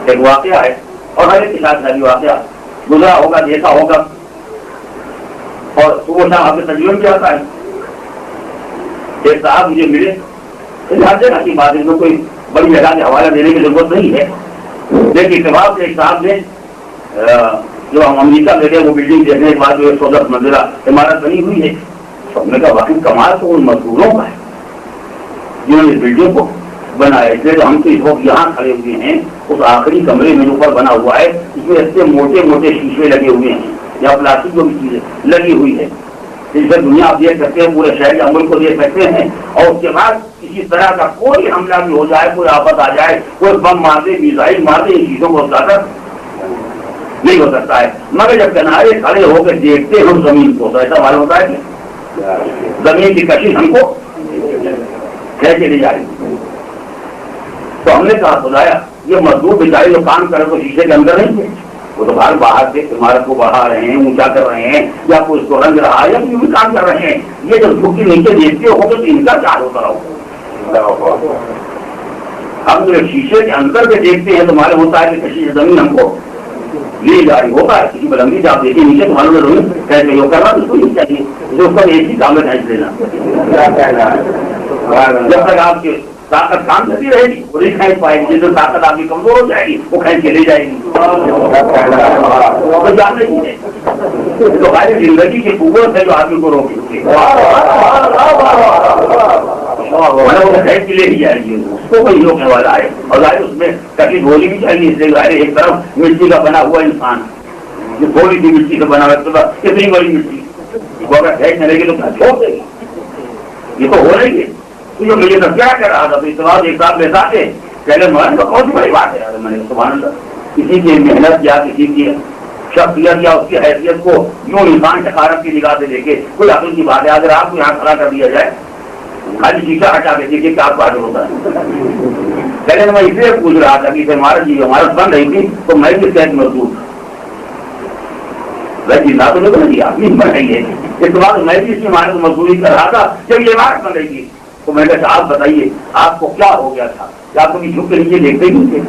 ایک واقعہ ہے اور ہر ایک کے ساتھ بھی واقعہ گزرا ہوگا، دیکھا ہوگا، اور صبح شام آپ کے تجربے میں کیا ہوتا ہے. ایک صاحب مجھے ملے، ہر جگہ کی بات ہے، ان کو کوئی بڑی جگہ کے حوالہ دینے کی ضرورت نہیں ہے، لیکن اتفاق سے ایک صاحب نے جو ہم امریکہ میں گئے وہ بلڈنگ دیکھنے کے بعد جو 110 منزلہ عمارت بنی ہوئی ہے، تو ہم نے کہا واقعی کمال تو ان مزدوروں کا ہے جنہوں نے اس بلڈنگ کو بنایا. اس لیے تو ہم تو اس وقت یہاں کھڑے ہوئے ہیں اس آخری کمرے میں اوپر بنا ہوا ہے، اس میں اتنے موٹے موٹے شیشے لگے ہوئے ہیں یا پلاسٹک جو بھی چیزیں لگی ہوئی ہے، جس سے دنیا آپ دیکھ سکتے ہیں، پورے شہر یا ملک کو دیکھ سکتے ہیں. اور اس کے بعد کسی طرح کا کوئی حملہ بھی ہو جائے، کوئی آفت آ جائے، کوئی بم مار دے، میزائل مار دے، ان چیزوں کو زیادہ نہیں ہو سکتا ہے. مگر جب کنارے کھڑے ہو کے دیکھتے ہم زمین کو تو ایسا معلوم ہوتا ہے کہ زمین کی کشش ہم کو کھینچے لے جائے. تو ہم نے کہا خدایا یہ مزدور بیچارے جو کام کرے تو شیشے کے اندر نہیں تھے، وہ تو باہر سے عمارت کو بڑھا رہے ہیں، اونچا کر رہے ہیں، یا کوئی اس کو رنگ رہا ہے، یا کوئی بھی کام کر رہے ہیں. یہ جب جھک کے نیچے دیکھتے ہو تو ان کا کیا ہوتا رہو. ہم جو شیشے کے اندر پہ دیکھتے ہیں تو معلوم ہوتا ہے کہ کشش زمین ہم کو لے جاری ہوتا ہے. کسی بلندی سے آپ دیکھیں نیچے تو معلوم زمین کیسے ہو کر رہا تو اس کو نہیں چاہیے جو اس کا ایک ہی کام ہے کھینچ لینا. جب تک آپ کی طاقت کام کرتی رہے گی وہ نہیں کھینچ پائے گی، جس دن طاقت آپ کی کمزور ہو جائے گی وہ کھینچ کے لے جائے گی. تو جان نہیں ہے تو ہماری زندگی کی قوت ہے جو آدمی کو روکے، کھینچ کے لے ہی جائے گی، اس کو کوئی روکنے والا ہے. اور ظاہر اس میں کشش ہونی بھی چاہیے، اس لیے ظاہر ایک طرف مٹی کا بنا ہوا انسان جو تھوڑی سی مٹی سے بنا ہوا اتنی بڑی مٹی وہ اگر کھینچ چلے گی تو چھوڑ دے گی. یہ تو ہو رہی ہے. جو مجھے تو کیا کہہ رہا تھا تو اس طرح ایک ساتھ لے ساتے پہلے میں تو کون سی بڑی بات ہے. میں نے سبحان اللہ کسی کی محنت یا کسی کی شخصیت یا اس کی حیثیت کو یوں انسان شکارت کی نگاہ سے دیکھے کوئی عقل کی بات ہے. اگر آپ کو یہاں کھڑا کر دیا جائے خالی شیشہ ہٹا کے دیکھیے کہ آپ کو حاضر ہوتا ہے. پہلے میں اس لیے پوچھ رہا تھا کہ عمارت بن رہی تھی تو میں بھی صحت مزدور تھا، ویسے نہ تو نہیں آپ نہیں بن رہی ہے. اس کے بعد میں بھی اس کی عمارت مزدوری کر رہا تھا جب یہ عمارت بن رہی تھی. تو میں نے کہا آپ بتائیے آپ کو کیا ہو گیا تھا، کیا آپ کو جھک کے نیچے دیکھتے ہی نہیں تھے؟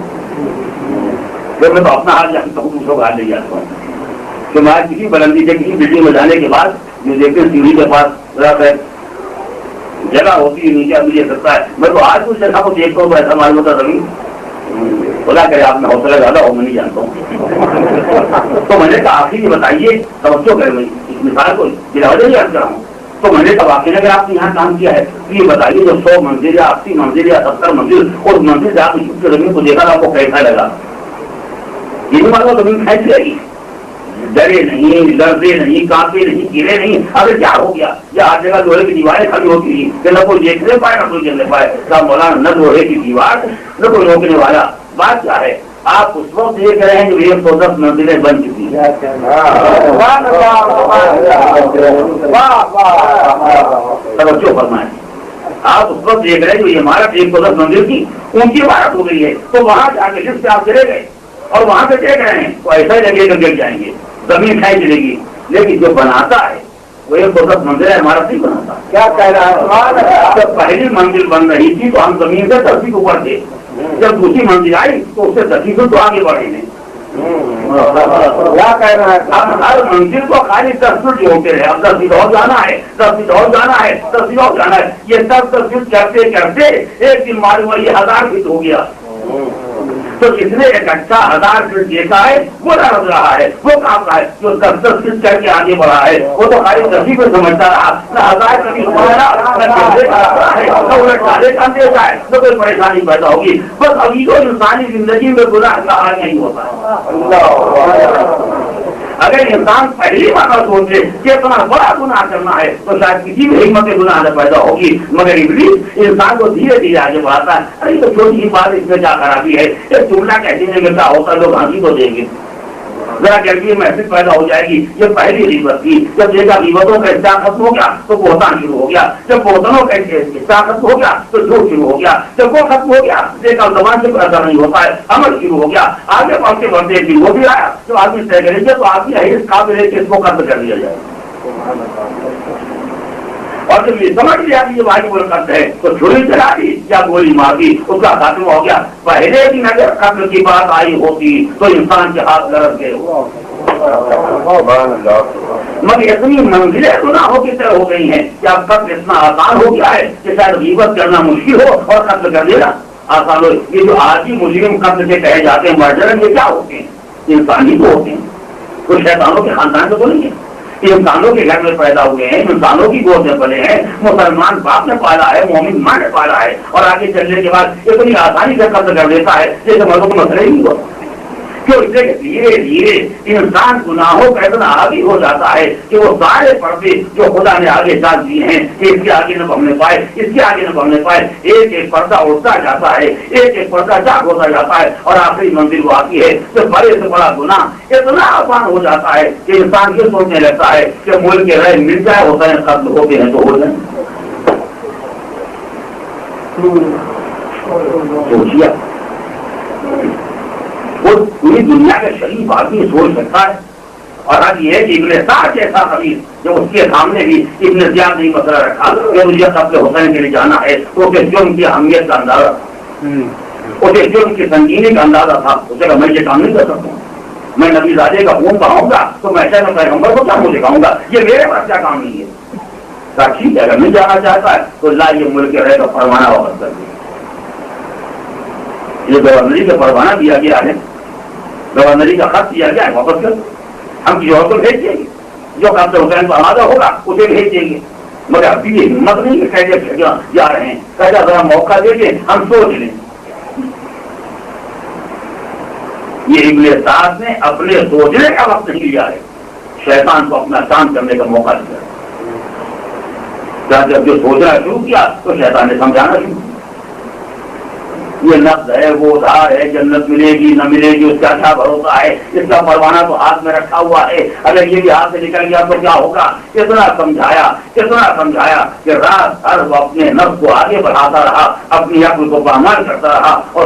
پھر میں تو اپنا حال جانتا ہوں، دوسروں کا حال نہیں جانتا ہوں. کہ میں کسی بلندی سے کسی بلڈنگ میں جانے کے بعد جو دیکھتے سیڑھی کے پاس جگہ ہوتی ہے نیچے مجھے سکتا ہے، میں تو آج اس جگہ کو دیکھتا ہوں تو ایسا معلوم ہوتا زمین خدا کرے آپ میں حوصلہ زیادہ ہو، میں نہیں جانتا ہوں. تو میں نے کہا آخر یہ بتائیے توجہ کریں، میں اس مثال کو بلا وجہ یاد کر رہا ہوں. تو میں نے کہا واقعی اگر آپ نے یہاں کام کیا ہے تو یہ بتائیے جو 100 منزل یا 80 منزل یا 70 منزل اور منزل سے آپ نے چھپ کے زمین کو دیکھا آپ کو کیسا لگا؟ یہ نہیں معلوم زمین کھینچ لے گی، ڈرے نہیں، لڑتے نہیں، کانپے نہیں، گرے نہیں. اگر کیا ہو گیا یا ہر جگہ لوہے کی دیواریں کھڑی ہوتی ہیں کہ نہ کوئی دیکھنے پائے نہ کوئی چلنے پائے. صاحب مولانا نہ لوہے کی دیوار نہ کوئی روکنے والا. بات کیا ہے آپ اس وقت دیکھ رہے ہیں جو 110 منزلیں بن چکی ہیں. توجہ فرمائیں، آپ اس وقت دیکھ رہے ہیں جو یہ عمارت 110 منزل کی اونچی عمارت ہو گئی ہے تو وہاں جا کے لفٹ سے آپ چلے گئے اور وہاں سے دیکھ رہے ہیں تو ایسا ہی لگے گا گر جائیں گے، زمین کھینچ لے گی. لیکن جو بناتا ہے وہ 110 منزل عمارت نہیں بناتا. کیا کہہ رہا ہے؟ جب پہلی منزل بن رہی تھی تو ہم زمین سے 10 فٹ اوپر تھے، جب دوسری منزل آئی تو اس سے 10 فٹ تو آگے بڑھے ہیں. کیا کہہ رہا ہے؟ اب ہر منزل کو خالی 10 فٹ ہوتے رہے، اب 10 فٹ اور جانا ہے، 10 فٹ اور جانا ہے، 10 فٹ اور جانا ہے. یہ 10 فٹ کرتے کرتے ایک دن معلوم ہوا یہ 1000 فٹ ہو گیا. تو جس نے اکٹھا 1000 فٹ دیکھا ہے وہ رہ رہا ہے، وہ کام رہا ہے. جو 10 فٹ کر کے آگے بڑھا ہے وہ تو خالی 10 کو سمجھتا رہا، نہ 1000 کبھی سمجھا نہ الٹ ڈالے کا دیکھا ہے، نہ کوئی پریشانی پیدا ہوگی. بس ابھی تو انسانی زندگی میں گناہ کا حال نہیں ہوتا ہے. اگر انسان پہلی بار سوچے کہ اتنا بڑا گناہ کرنا ہے تو شاید کسی بھی ہمت گناہ نہ پیدا ہوگی. مگر ابلیس انسان کو دھیرے دھیرے آگے بڑھاتا ہے. ارے تو چھوٹی سی بات اس میں کیا خرابی ہے، ایک جملہ کہتے ہیں کہ کیا ہوتا ہے لوگ ہنسی تو دیں گے، ذرا گرمی محفل پیدا ہو جائے گی. یہ پہلی غیبت تھی. جب دیکھا غیبتوں کا حصہ ختم ہو گیا تو بہتان شروع ہو گیا. جب بہتانوں کا حصہ ختم ہو گیا تو جھوٹ شروع ہو گیا. جب وہ ختم ہو گیا دیکھا زبان سے اثر نہیں ہوتا ہے، عمل شروع ہو گیا. آگے بڑھتے بڑھتے بھی وہ بھی آیا جو آدمی طے کرے گا تو آدمی ہے اس قابل ہے کہ اس کو قتل کر دیا جائے. اور جب یہ سمجھ لیا کہ یہ واجب القتل ہے تو چھری چلا دی یا گولی مار دی، اس کا خاتمہ ہو گیا۔ پہلے دن اگر قتل کی بات آئی ہوتی تو انسان کے ہاتھ لرز گئے ہو، مگر اتنی منزلیں گناہوں کی طرح ہو گئی ہیں کہ اب قتل اتنا آسان ہو گیا ہے کہ شاید غیبت کرنا مشکل ہو اور قتل کر دینا آسان ہو۔ یہ جو آج ہی مجرم قتل کے کہے جاتے ہیں مرڈر، یہ کیا ہوتے ہیں؟ انسانی تو ہوتے ہیں، تو شیطانوں کے خاندان تو نہیں ہے، انسانوں کے گھر میں پیدا ہوئے ہیں، انسانوں کی گود میں پلے ہیں، مسلمان باپ نے پالا ہے، مومن ماں نے پالا ہے، اور آگے چلنے کے بعد اتنی آسانی سے قتل کر دیتا ہے جیسے مردوں کو مسئلہ ہی نہیں ہوتا۔ کیوں؟ اس لیے دھیرے دھیرے انسان گناہوں کا اتنا عادی ہو جاتا ہے کہ وہ سارے پردے جو خدا نے آگے ڈال دیے ہیں کہ اس کے آگے نہ بڑھنے پائے، اس کے آگے نہ بڑھنے پائے، ایک ایک پردہ اٹھتا جاتا ہے، ایک ایک پردہ جاگ ہوتا جاتا ہے، اور آخری منزل وہ آتی ہے کہ بڑے سے بڑا گناہ اتنا آسان ہو جاتا ہے کہ انسان یہ سوچنے لگتا ہے کہ ملک کے رہ مل جائے، ہوتا ہے قتل ہوتے ہیں تو ہو جائیں۔ سوچیے وہ پوری دنیا کے شریف آدمی سوچ سکتا ہے، اور اب یہ ہے کہ ابن سعد جیسا خبیث جو اس کے سامنے بھی ابن زیاد نے مسئلہ رکھا کہ مجھے قتل حسین کے لیے جانا ہے، تو اسے جرم کی اہمیت کا اندازہ تھا، اسے جرم کی سنگینی کا اندازہ تھا، اسے کہا میں یہ کام نہیں کر سکتا ہوں، میں نبی زادے کا خون بہاؤں گا تو میں ایسا پیغمبر کو کیا مجھے دکھاؤں گا، یہ میرے پاس کیا کام نہیں ہے۔ کہا ٹھیک ہے، اگر نہیں جانا چاہتا ہے تو اللہ یہ ملک کے رہے کا فرمانا واپس کر دیا۔ یہ گورنری کا پروانہ دیا گیا ہے، گورنری کا خط دیا گیا ہے، واپس کر ہم کسی اور کو بھیج دیں گے، جو قتل حسین پر آمادہ ہوگا اسے بھیج دیں گے، مگر ابھی یہ ہمت نہیں کہ کیسے جا رہے ہیں، کیسا ذرا موقع دے دیں ہم سوچ لیں۔ یہ ابن سعد نے اپنے سوچنے کا وقت نہیں لیا ہے، شیطان کو اپنا کام کرنے کا موقع دیا۔ جب جو سوچنا شروع کیا تو شیطان نے سمجھانا شروع کیا، یہ نفس ہے، وہ ادھار ہے، جنت ملے گی نہ ملے گی اس کا کیا بھروسہ ہے، اس کا پروانہ تو ہاتھ میں رکھا ہوا ہے، اگر یہ بھی ہاتھ سے نکل گیا تو کیا ہوگا۔ اتنا سمجھایا کہ رات بھر وہ اپنے نفس کو آگے بڑھاتا رہا، اپنی عقل کو پامال کرتا رہا، اور